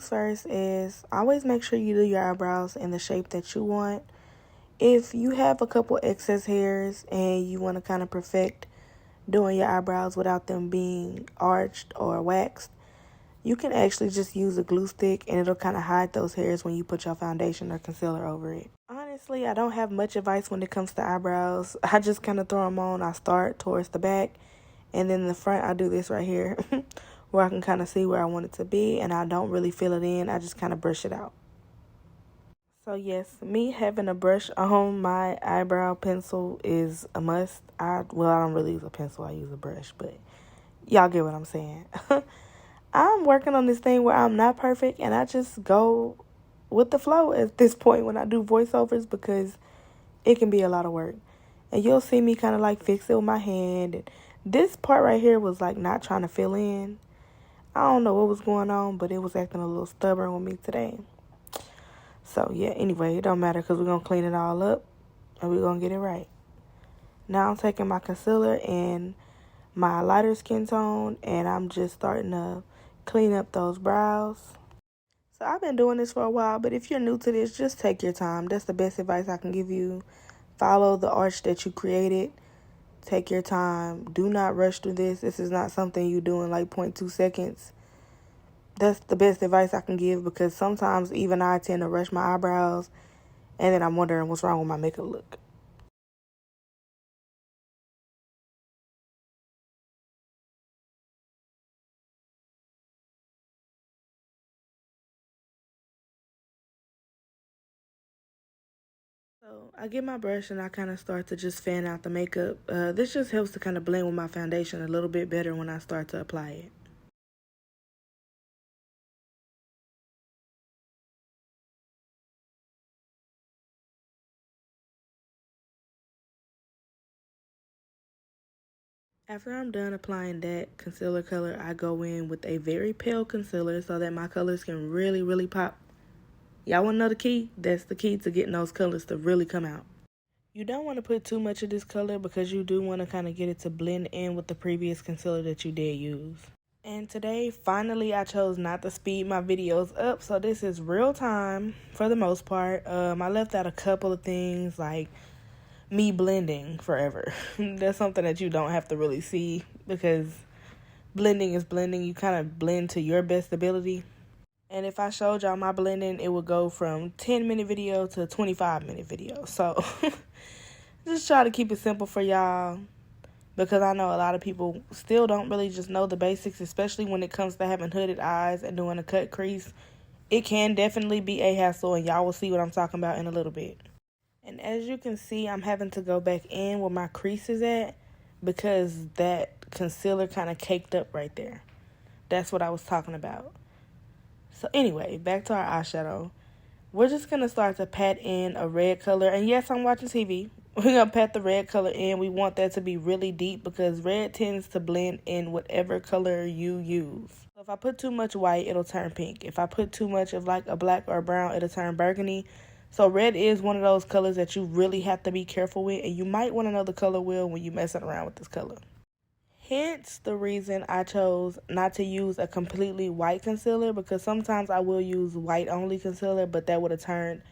things first is always make sure you do your eyebrows in the shape that you want. If you have a couple excess hairs and you want to kind of perfect doing your eyebrows without them being arched or waxed, you can actually just use a glue stick and it'll kind of hide those hairs when you put your foundation or concealer over it. Honestly, I don't have much advice when it comes to eyebrows. I just kind of throw them on. I start towards the back, and then in the front I do this right here where I can kind of see where I want it to be, and I don't really fill it in. I just kind of brush it out. So yes, me having a brush on my eyebrow pencil is a must. I don't really use a pencil. I use a brush, but y'all get what I'm saying. I'm working on this thing where I'm not perfect, and I just go with the flow at this point when I do voiceovers, because it can be a lot of work. And you'll see me kind of like fix it with my hand. And this part right here was like not trying to fill in. I don't know what was going on, but it was acting a little stubborn with me today. So yeah, anyway, it don't matter because we're going to clean it all up and we're going to get it right. Now I'm taking my concealer and my lighter skin tone, and I'm just starting to clean up those brows. So I've been doing this for a while, but if you're new to this, just take your time. That's the best advice I can give you. Follow the arch that you created. Take your time. Do not rush through this. This is not something you do in like 0.2 seconds. That's the best advice I can give, because sometimes even I tend to rush my eyebrows, and then I'm wondering what's wrong with my makeup look. So I get my brush and I kind of start to just fan out the makeup. This just helps to kind of blend with my foundation a little bit better when I start to apply it. After I'm done applying that concealer color, I go in with a very pale concealer so that my colors can really, really pop. Y'all want to know the key? That's the key to getting those colors to really come out. You don't want to put too much of this color because you do want to kind of get it to blend in with the previous concealer that you did use. And today, finally, I chose not to speed my videos up, so this is real time for the most part. I left out a couple of things like me blending forever. That's something that you don't have to really see, because blending is blending. You kind of blend to your best ability. And if I showed y'all my blending, it would go from 10-minute video to 25-minute video. So just try to keep it simple for y'all, because I know a lot of people still don't really just know the basics, especially when it comes to having hooded eyes and doing a cut crease. It can definitely be a hassle, and y'all will see what I'm talking about in a little bit. And as you can see, I'm having to go back in where my crease is at, because that concealer kind of caked up right there. That's what I was talking about. So anyway, back to our eyeshadow. We're just going to start to pat in a red color. And yes, I'm watching TV. We're going to pat the red color in. We want that to be really deep, because red tends to blend in whatever color you use. So if I put too much white, it'll turn pink. If I put too much of like a black or a brown, it'll turn burgundy. So red is one of those colors that you really have to be careful with, and you might want to know the color wheel when you're messing around with this color. Hence the reason I chose not to use a completely white concealer, because sometimes I will use white only concealer, but that would have turned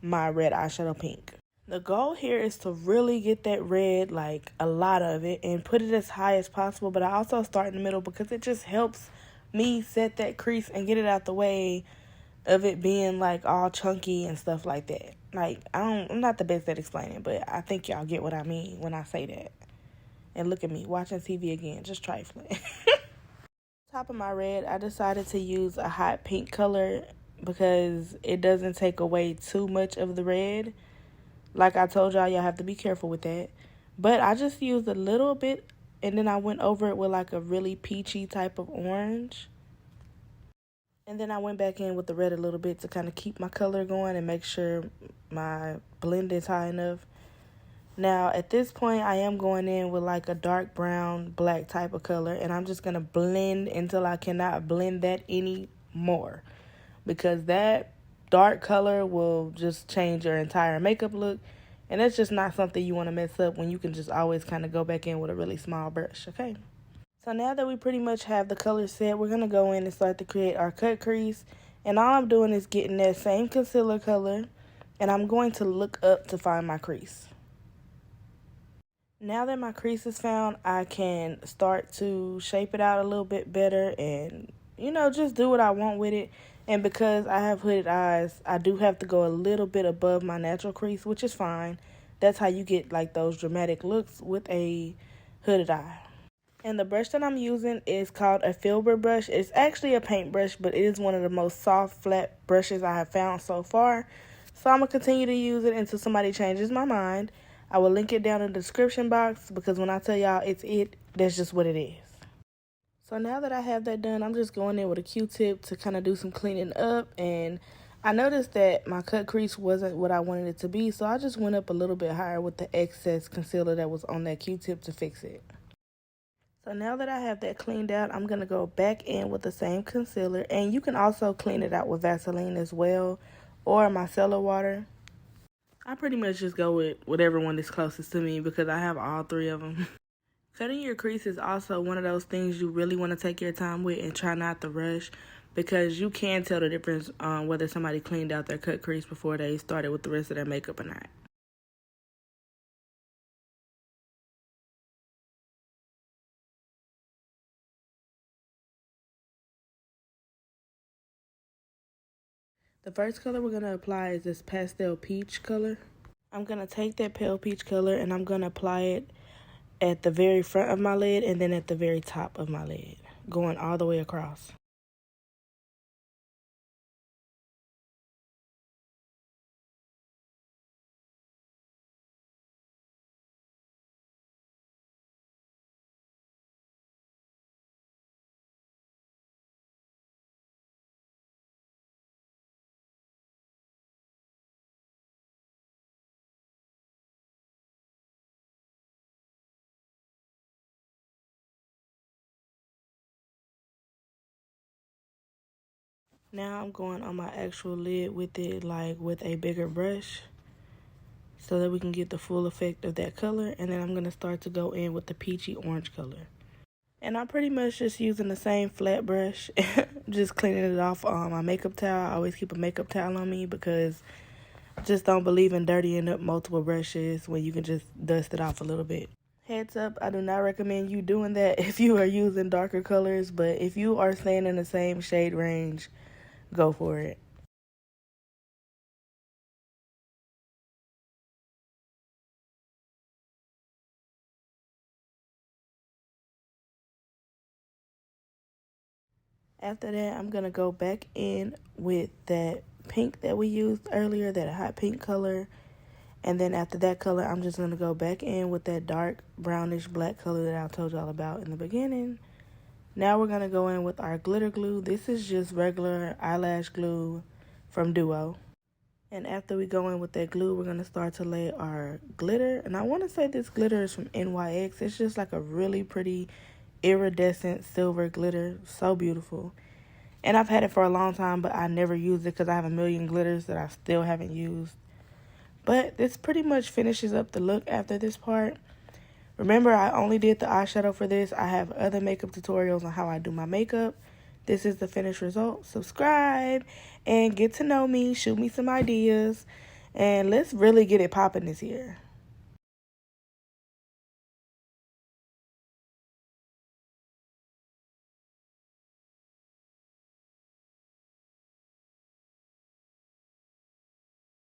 my red eyeshadow pink. The goal here is to really get that red, like a lot of it, and put it as high as possible, but I also start in the middle because it just helps me set that crease and get it out the way of it being like all chunky and stuff like that. Like, I'm not the best at explaining, but I think y'all get what I mean when I say that. And look at me, watching TV again, just trifling. Top of my red, I decided to use a hot pink color because it doesn't take away too much of the red. Like I told y'all have to be careful with that. But I just used a little bit, and then I went over it with like a really peachy type of orange. And then I went back in with the red a little bit to kind of keep my color going and make sure my blend is high enough. Now, at this point, I am going in with like a dark brown, black type of color. And I'm just going to blend until I cannot blend that anymore, because that dark color will just change your entire makeup look. And that's just not something you want to mess up when you can just always kind of go back in with a really small brush, okay? So now that we pretty much have the color set, we're going to go in and start to create our cut crease. And all I'm doing is getting that same concealer color, and I'm going to look up to find my crease. Now that my crease is found, I can start to shape it out a little bit better and, just do what I want with it. And because I have hooded eyes, I do have to go a little bit above my natural crease, which is fine. That's how you get like those dramatic looks with a hooded eye. And the brush that I'm using is called a filbert brush. It's actually a paintbrush, but it is one of the most soft, flat brushes I have found so far. So I'm going to continue to use it until somebody changes my mind. I will link it down in the description box because when I tell y'all that's just what it is. So now that I have that done, I'm just going in with a Q-tip to kind of do some cleaning up. And I noticed that my cut crease wasn't what I wanted it to be, so I just went up a little bit higher with the excess concealer that was on that Q-tip to fix it. So now that I have that cleaned out, I'm going to go back in with the same concealer. And you can also clean it out with Vaseline as well, or micellar water. I pretty much just go with whatever one is closest to me because I have all three of them. Cutting your crease is also one of those things you really want to take your time with and try not to rush, because you can tell the difference on whether somebody cleaned out their cut crease before they started with the rest of their makeup or not. The first color we're going to apply is this pastel peach color. I'm going to take that pale peach color and I'm going to apply it at the very front of my lid and then at the very top of my lid, going all the way across. Now I'm going on my actual lid with it, like with a bigger brush, so that we can get the full effect of that color. And then I'm going to start to go in with the peachy orange color. And I'm pretty much just using the same flat brush, just cleaning it off on my makeup towel. I always keep a makeup towel on me because I just don't believe in dirtying up multiple brushes when you can just dust it off a little bit. Heads up, I do not recommend you doing that if you are using darker colors, but if you are staying in the same shade range, go for it. After that, I'm going to go back in with that pink that we used earlier, that hot pink color. And then after that color, I'm just going to go back in with that dark brownish black color that I told y'all about in the beginning. Now we're going to go in with our glitter glue. This is just regular eyelash glue from Duo. And after we go in with that glue, we're going to start to lay our glitter. And I want to say this glitter is from NYX. It's just like a really pretty iridescent silver glitter. So beautiful. And I've had it for a long time, but I never used it because I have a million glitters that I still haven't used. But this pretty much finishes up the look after this part. Remember, I only did the eyeshadow for this. I have other makeup tutorials on how I do my makeup. This is the finished result. Subscribe and get to know me. Shoot me some ideas. And let's really get it popping this year.